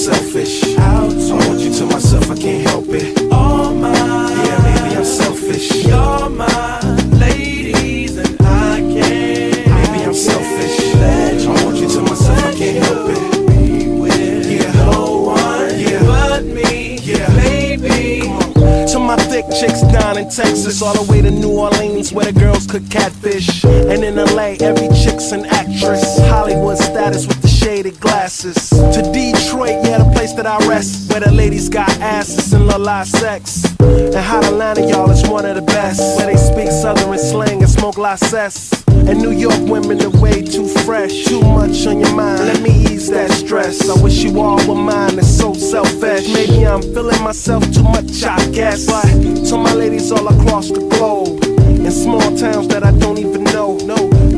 selfish. I want you to myself, I can't help it. All mine. Yeah, maybe I'm selfish. You're my ladies and I can't. Maybe I'm selfish. I want you to myself, I can't help it. Be with no one but me. Yeah, baby. To my thick chicks down in Texas, all the way to New Orleans where the girls cook catfish. And in LA, every chick's an actress. Hollywood status with the shaded glasses. To Detroit, yeah, the place that I rest, where the ladies got asses and love live sex. And hot Atlanta, y'all, is one of the best, where they speak southern slang and smoke la cess. And New York women are way too fresh. Too much on your mind, let me ease that stress. I wish you all were mine, it's so selfish. Maybe I'm feeling myself too much, I guess. But to my ladies all across the globe, in small towns that I don't even know,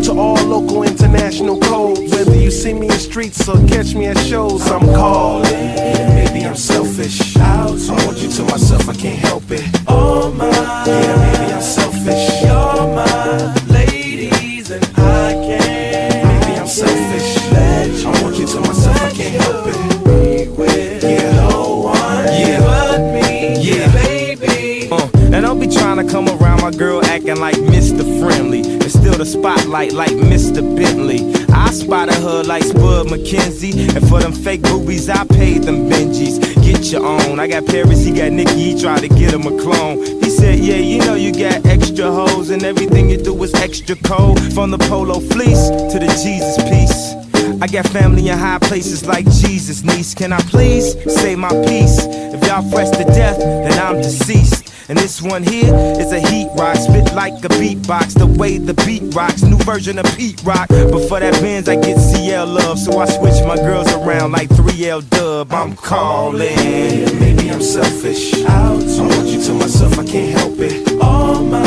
to all local international codes. Whether you see me in streets or catch me at shows, I'm calling. Maybe I'm selfish. I want you to myself, I can't help it. Oh my, yeah, maybe I'm selfish. You're my ladies and I can't. Maybe I'm selfish. I want you to myself, I can't help it. Be with no one but me, yeah, baby. Now don't be trying to come around my girl acting like Mr. Friendly and still the spotlight like Mr. Bentley. I spotted her like Spud McKenzie, and for them fake boobies I paid them Benjis. Get your own. I got Paris, he got Nikki, he tried to get him a clone. He said, yeah, you know you got extra hoes and everything you do is extra cold. From the polo fleece to the Jesus piece. I got family in high places like Jesus, niece. Can I please say my piece? If y'all fresh to death, then I'm deceased. And this one here is a heat rock, spit like a beatbox, the way the beat rocks, new version of Pete Rock. But for that Benz I get CL love, so I switch my girls around like 3L Dub. I'm calling. Maybe I'm selfish. I want you to myself, I can't help it. All my